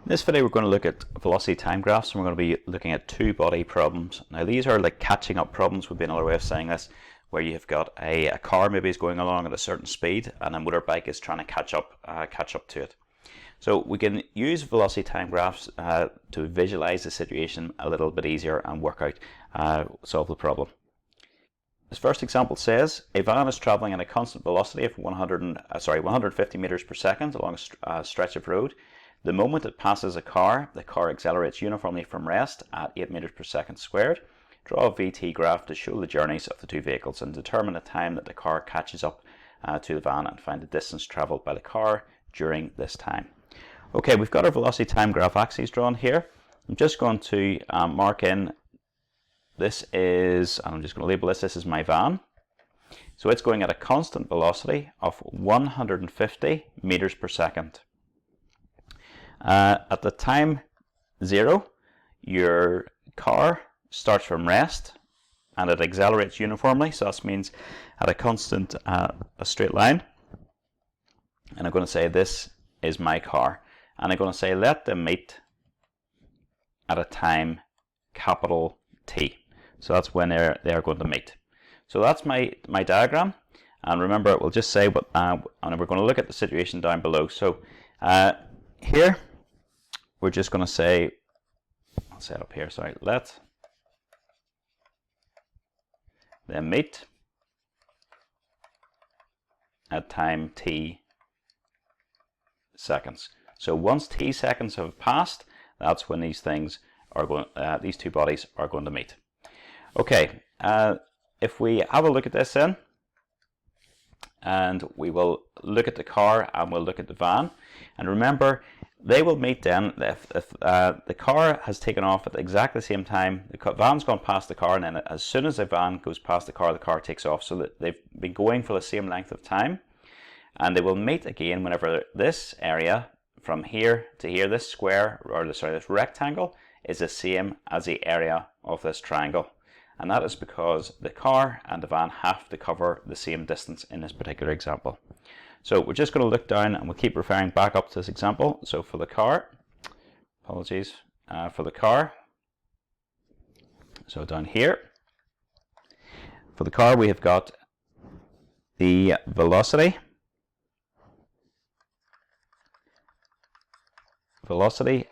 In this video we're going to look at velocity time graphs, and we're going to be looking at two body problems. Now these are like catching up problems would be another way of saying this, where you've got a car maybe is going along at a certain speed and a motorbike is trying to catch up to it. So we can use velocity time graphs to visualize the situation a little bit easier and work out, solve the problem. This first example says a van is traveling at a constant velocity of 150 meters per second along a stretch of road. The moment it passes a car, the car accelerates uniformly from rest at 8 meters per second squared. Draw a VT graph to show the journeys of the two vehicles and determine the time that the car catches up to the van, and find the distance traveled by the car during this time. Okay, we've got our velocity time graph axes drawn here. I'm just going to mark in, this is, and I'm just going to label this is my van. So it's going at a constant velocity of 150 meters per second. At the time 0, your car starts from rest and it accelerates uniformly, so that means at a constant, a straight line. And I'm going to say this is my car, and I'm going to say let them meet at a time capital T. So that's when they are going to meet. So that's my diagram, and remember we'll just say what, and we're going to look at the situation down below. So here we're just going to say, I'll say it up here, sorry, let them meet at time t seconds. So once t seconds have passed, that's when these things are going, these two bodies are going to meet. Okay, if we have a look at this then, and we will look at the car and we'll look at the van, and remember they will meet then if the car has taken off at exactly the same time. The van's gone past the car, and then as soon as the van goes past the car takes off, so that they've been going for the same length of time, and they will meet again whenever this area from here to here, this square, or sorry, this rectangle is the same as the area of this triangle. And that is because the car and the van have to cover the same distance in this particular example. So we're just going to look down, and we'll keep referring back up to this example. So for the car, apologies, for the car, so down here, for the car we have got the velocity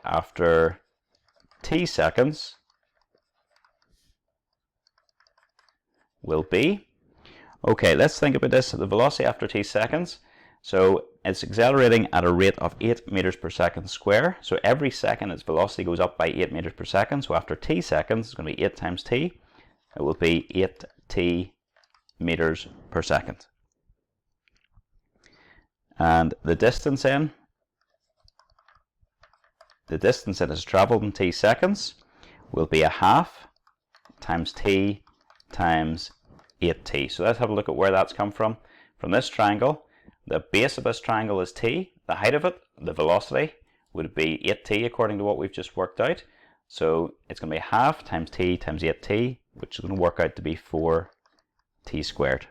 after t seconds will be, okay, let's think about this, the velocity after t seconds. So it's accelerating at a rate of 8 meters per second square. So every second its velocity goes up by 8 meters per second. So after t seconds, it's going to be 8 times t. It will be 8t meters per second. And the distance in, it is traveled in t seconds will be a half times t times 8t. So let's have a look at where that's come from. From this triangle, the base of this triangle is t, the height of it, the velocity, would be 8t according to what we've just worked out. So it's going to be half times t times 8t, which is going to work out to be 4t squared.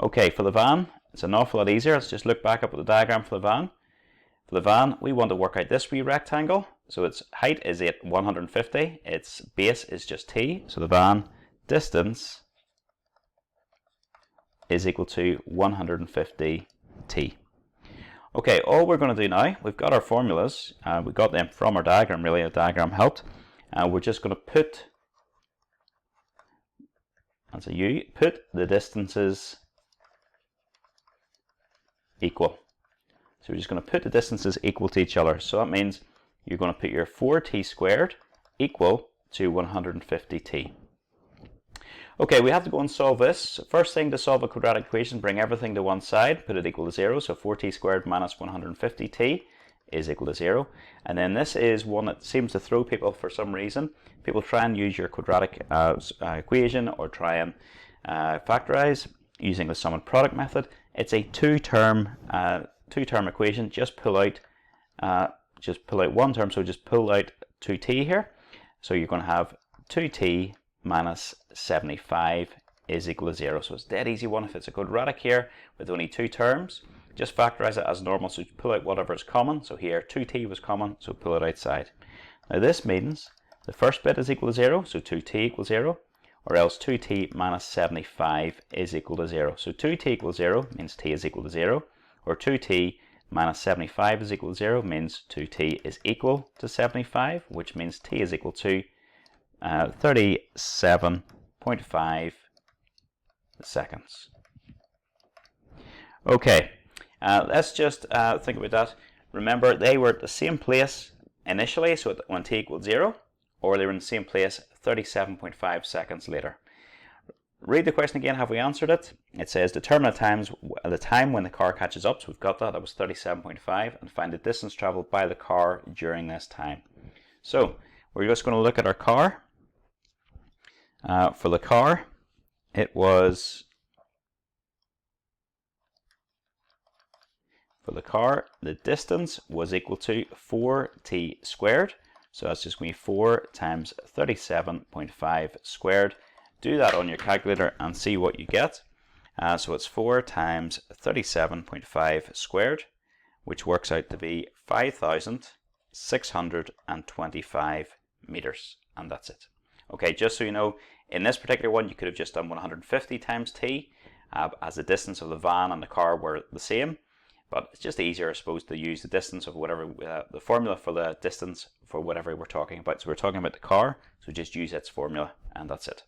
Okay, for the van, it's an awful lot easier. Let's just look back up at the diagram for the van. For the van, we want to work out this wee rectangle. So its height is 150, its base is just t, so the van distance is equal to 150t. Okay, all we're going to do now, we've got our formulas, we got them from our diagram, really, a diagram helped, and we're just going to put, as a u, put the distances equal. So we're just going to put the distances equal to each other. So that means you're going to put your 4t squared equal to 150t. Okay, we have to go and solve this. First thing to solve a quadratic equation, bring everything to one side, put it equal to 0. So 4t squared minus 150t is equal to 0. And then this is one that seems to throw people for some reason. People try and use your quadratic equation, or try and factorize using the sum and product method. It's a two-term equation. Just pull out one term, so just pull out 2t here. So you're going to have 2t minus 75 is equal to 0. So it's a dead easy one. If it's a quadratic here with only two terms, just factorize it as normal, so pull out whatever is common. So here 2t was common, so pull it outside. Now this means the first bit is equal to 0, so 2t equals 0, or else 2t minus 75 is equal to 0. So 2t equals 0 means t is equal to 0, or 2t minus 75 is equal to 0 means 2t is equal to 75, which means t is equal to 37.5 seconds. Okay, let's just think about that. Remember, they were at the same place initially, so when t equals 0, or they were in the same place 37.5 seconds later. Read the question again. Have we answered it? It says determine the time when the car catches up. So we've got that. That was 37.5, and find the distance traveled by the car during this time. So we're just going to look at our car. For the car, it was the distance was equal to 4t squared. So that's just going to be 4 times 37.5 squared. Do that on your calculator and see what you get. So it's 4 times 37.5 squared, which works out to be 5,625 meters, and that's it. Okay, just so you know, in this particular one, you could have just done 150 times t, as the distance of the van and the car were the same. But it's just easier, I suppose, to use the distance of whatever, the formula for the distance for whatever we're talking about. So we're talking about the car, so just use its formula, and that's it.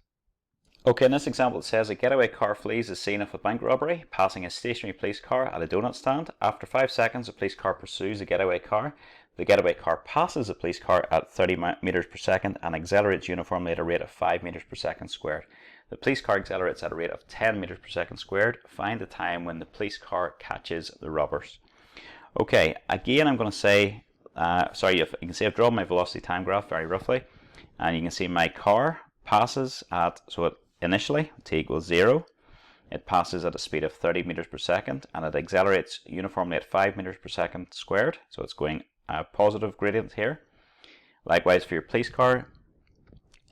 Okay, in this example it says a getaway car flees the scene of a bank robbery, passing a stationary police car at a donut stand. After 5 seconds, a police car pursues a getaway car. The getaway car passes a police car at 30 meters per second and accelerates uniformly at a rate of 5 meters per second squared. The police car accelerates at a rate of 10 meters per second squared. Find the time when the police car catches the robbers. Okay, again I'm going to say, you can see I've drawn my velocity time graph very roughly, and you can see my car passes at, initially t equals 0, it passes at a speed of 30 meters per second, and it accelerates uniformly at 5 meters per second squared, so it's going a positive gradient here. Likewise for your police car,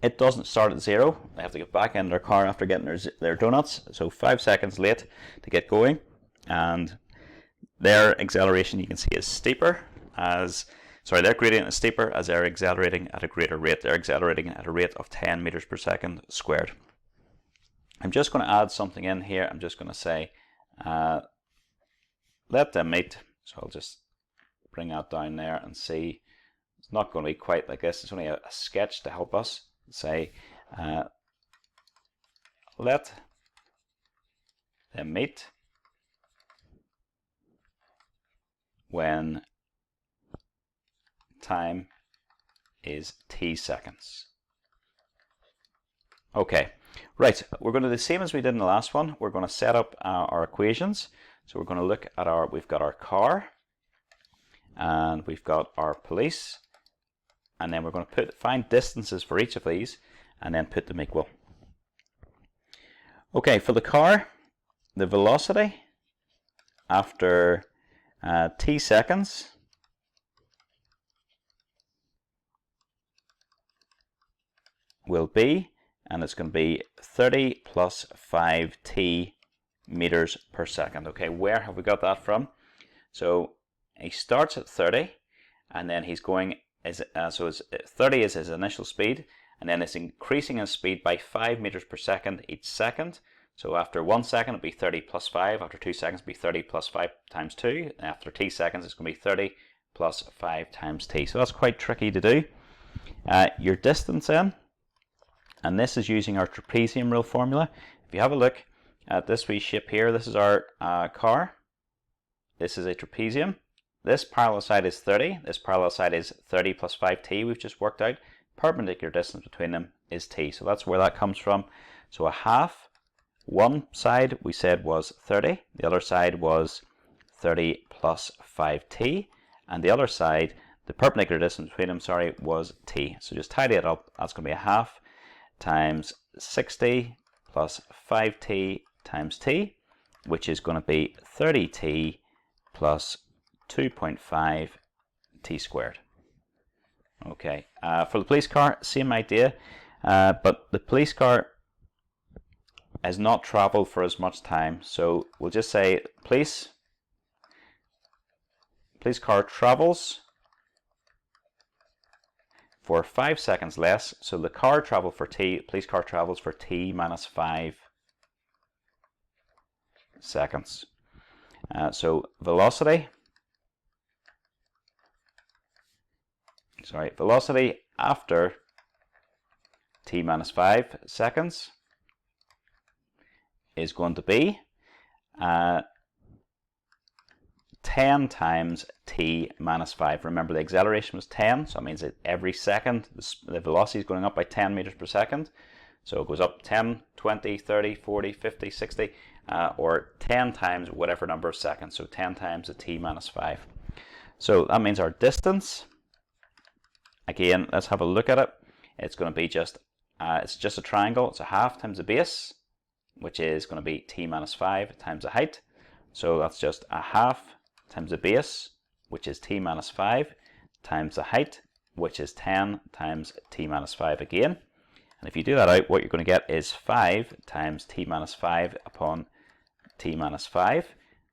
it doesn't start at 0. They have to get back in their car after getting their donuts, so 5 seconds late to get going, and their acceleration you can see is steeper their gradient is steeper as they're accelerating at a greater rate. They're accelerating at a rate of 10 meters per second squared. I'm just going to add something in here. I'm just going to say let them meet. So I'll just bring that down there and see. It's not going to be quite like this. It's only a sketch to help us. Say let them meet when time is t seconds. Okay, right, we're going to do the same as we did in the last one. We're going to set up our equations. So we're going to look at we've got our car, and we've got our police, and then we're going to find distances for each of these, and then put them equal. Okay, for the car, the velocity after t seconds will be, and it's going to be 30 plus 5t meters per second. Okay, where have we got that from? So he starts at 30, and then he's going, 30 is his initial speed, and then it's increasing in speed by 5 meters per second each second. So after 1 second it'll be 30 plus 5, after 2 seconds it'll be 30 plus 5 times 2, and after t seconds it's going to be 30 plus 5 times t. So that's quite tricky to do. Your distance then, and this is using our trapezium rule formula. If you have a look at this wee shape here, this is our car. This is a trapezium. This parallel side is 30. This parallel side is 30 plus 5t we've just worked out. Perpendicular distance between them is t. So that's where that comes from. So a half, one side we said was 30. The other side was 30 plus 5t. And the other side, the perpendicular distance between them, was t. So just tidy it up. That's going to be a half times 60 plus 5t times t, which is going to be 30t plus 2.5 t squared. Okay, for the police car, same idea, but the police car has not traveled for as much time, so we'll just say police police car travels for 5 seconds less. So the car traveled for t, police car travels for t minus 5 seconds. So velocity after t minus 5 seconds is going to be 10 times t minus 5. Remember, the acceleration was 10, so it means that every second the velocity is going up by 10 meters per second. So it goes up 10, 20, 30, 40, 50, 60, or 10 times whatever number of seconds. So 10 times the t minus 5. So that means our distance, again, let's have a look at it. It's going to be it's just a triangle. It's a half times the base, which is going to be t minus 5 times the height. So that's just a half times the base, which is t minus 5, times the height, which is 10 times t minus 5 again. And if you do that out, what you're going to get is 5 times t minus 5 upon t minus 5.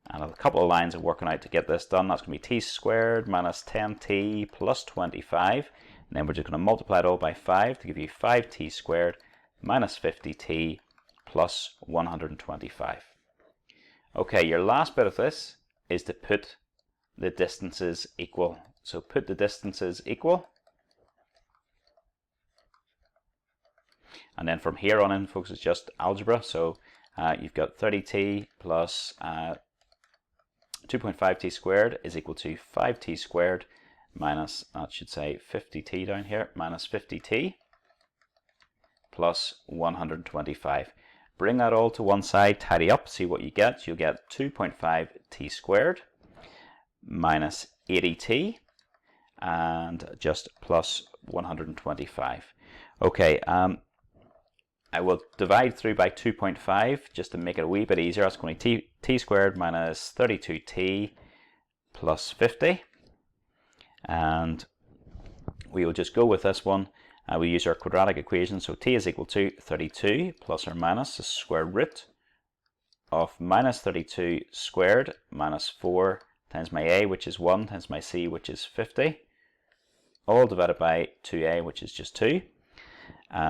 And a couple of lines of working out to get this done. That's going to be t squared minus 10t plus 25. And then we're just going to multiply it all by 5 to give you 5t squared minus 50t plus 125. Okay, your last bit of this is to put the distances equal. So put the distances equal. And then from here on in, folks, it's just algebra. So you've got 30t plus 2.5t squared is equal to 5t squared minus, that should say 50t down here, minus 50t plus 125. Bring that all to one side, tidy up, see what you get. You'll get 2.5t squared minus 80t and just plus 125. Okay, I will divide through by 2.5 just to make it a wee bit easier. That's going to be t squared minus 32t plus 50. And we will just go with this one. We use our quadratic equation, so t is equal to 32 plus or minus the square root of minus 32 squared minus 4 times my a, which is 1, times my c, which is 50, all divided by 2a, which is just 2.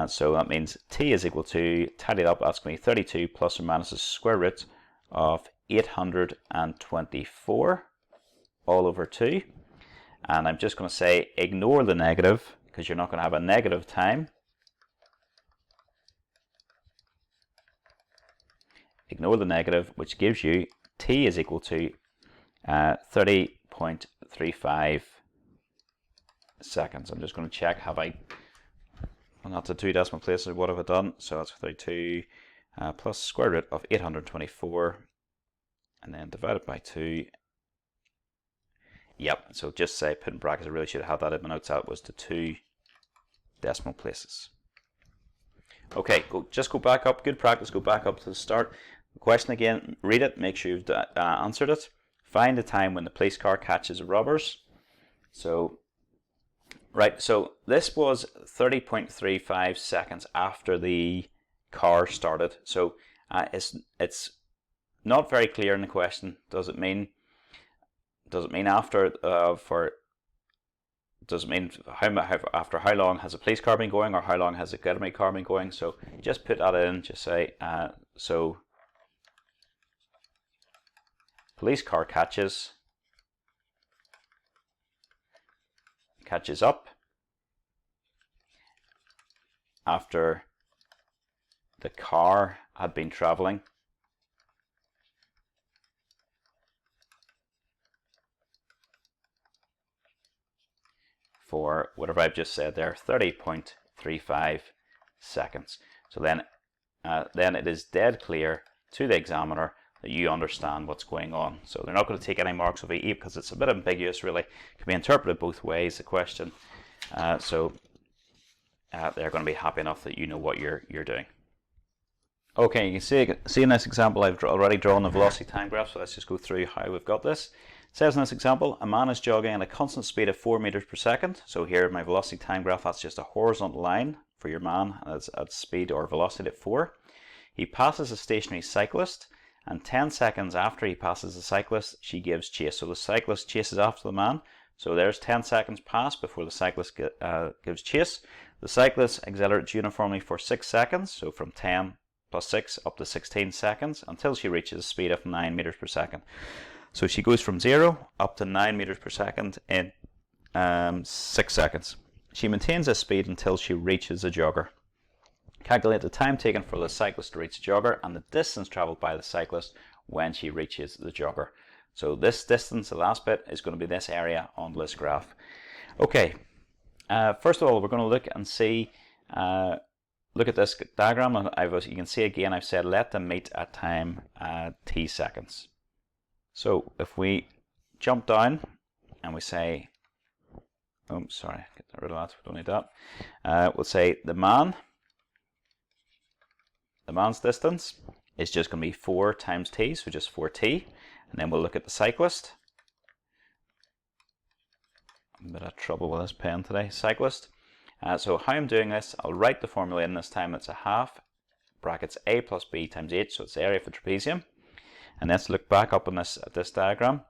So that means t is equal to, tidy it up, that's going to be 32 plus or minus the square root of 824 all over 2. And I'm just going to say ignore the negative, because you're not going to have a negative time. Ignore the negative, which gives you t is equal to 30.35 seconds. I'm just going to check, have I got to 2 decimal places? What have I done? So that's 32 plus square root of 824 and then divided by 2. Yep, so just say put in brackets, I really should have had that in my notes, that was to 2 decimal places. Okay, just go back up, good practice, go back up to the start. The question again, read it, make sure you've answered it. Find the time when the police car catches the robbers. So, right, so this was 30.35 seconds after the car started. So it's not very clear in the question. Does it mean after does it mean after how long has a police car been going, or how long has a getaway car been going? So just put that in, just say so police car catches up after the car had been traveling for whatever I've just said there, 30.35 seconds. So then it is dead clear to the examiner that you understand what's going on. So they're not going to take any marks of VE because it's a bit ambiguous, really. It can be interpreted both ways, the question. So they're going to be happy enough that you know what you're doing. Okay, you can see in this example I've already drawn the velocity time graph, so let's just go through how we've got this. It says in this example, a man is jogging at a constant speed of 4 meters per second. So here my velocity time graph, that's just a horizontal line for your man at speed or velocity at 4. He passes a stationary cyclist and 10 seconds after he passes the cyclist, she gives chase. So the cyclist chases after the man. So there's 10 seconds pass before the cyclist gives chase. The cyclist accelerates uniformly for 6 seconds, so from 10 plus 6 up to 16 seconds, until she reaches a speed of 9 meters per second. So she goes from 0 up to 9 meters per second in 6 seconds. She maintains this speed until she reaches a jogger. Calculate the time taken for the cyclist to reach the jogger and the distance travelled by the cyclist when she reaches the jogger. So this distance, the last bit, is going to be this area on this graph. Okay, first of all, we're going to look and see, look at this diagram. You can see again, I've said let them meet at time t seconds. So if we jump down and we say, oh, sorry, get rid of that, we don't need that. We'll say the man's distance is just going to be 4 times t, so just 4t. And then we'll look at the cyclist. A bit of trouble with this pen today. Cyclist. So how I'm doing this, I'll write the formula in this time. It's a half brackets a plus b times h, so it's the area of the trapezium. And let's look back up on this at this diagram.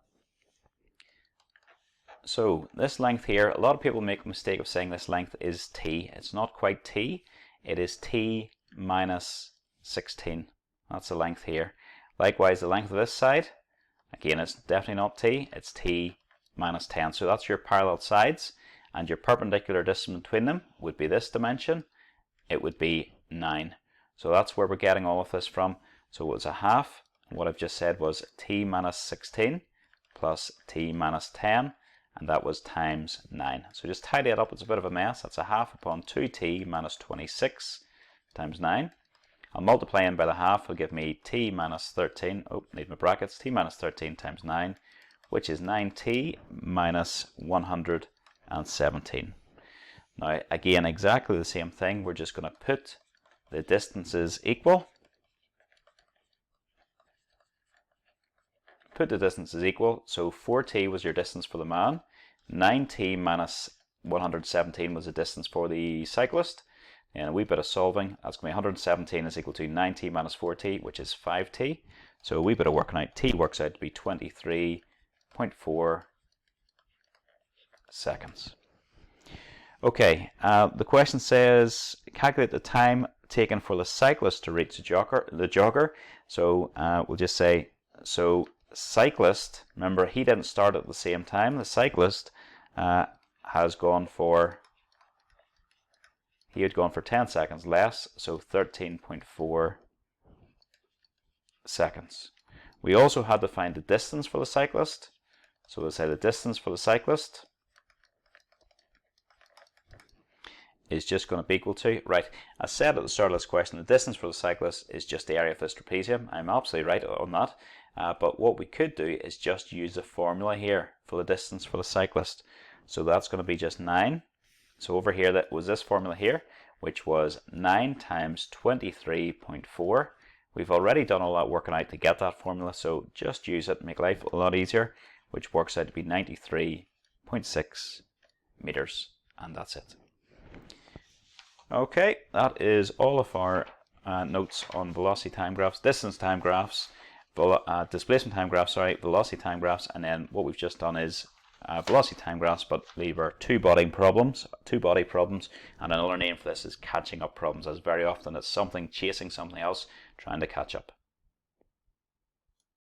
So this length here, a lot of people make the mistake of saying this length is t. It's not quite t. It is t minus 16. That's the length here. Likewise, the length of this side, again, it's definitely not t. It's t minus 10. So that's your parallel sides, and your perpendicular distance between them would be this dimension. It would be 9. So that's where we're getting all of this from. So it was a half. What I've just said was t minus 16 plus t minus 10, and that was times 9. So just tidy it up. It's a bit of a mess. That's a half upon 2t minus 26 times 9. I'll multiply in by the half. Will give me t minus 13. Oh, need my brackets. T minus 13 times 9, which is 9t minus 117. Now, again, exactly the same thing. We're just going to put the distances equal. Put the distances equal. So 4t was your distance for the man. 9t minus 117 was the distance for the cyclist. And a wee bit of solving, that's going to be 117 is equal to 9t minus 4t, which is 5t. So a wee bit of working out, t works out to be 23.4 seconds. Okay, the question says, calculate the time taken for the cyclist to reach the jogger. So we'll just say, so cyclist, remember he didn't start at the same time. The cyclist has gone for, he had gone for 10 seconds less, so 13.4 seconds. We also had to find the distance for the cyclist. So we'll say the distance for the cyclist is just going to be equal to, right, I said at the start of this question, the distance for the cyclist is just the area of this trapezium. I'm absolutely right on that. But what we could do is just use the formula here for the distance for the cyclist. So that's going to be just 9. So over here, that was this formula here, which was 9 times 23.4. We've already done all that working out to get that formula, so just use it, make life a lot easier, which works out to be 93.6 meters, and that's it. Okay, that is all of our notes on velocity time graphs, distance time graphs, displacement time graphs, velocity time graphs, and then what we've just done is velocity time graphs, but they were two body problems, and another name for this is catching up problems, as very often it's something chasing something else, trying to catch up.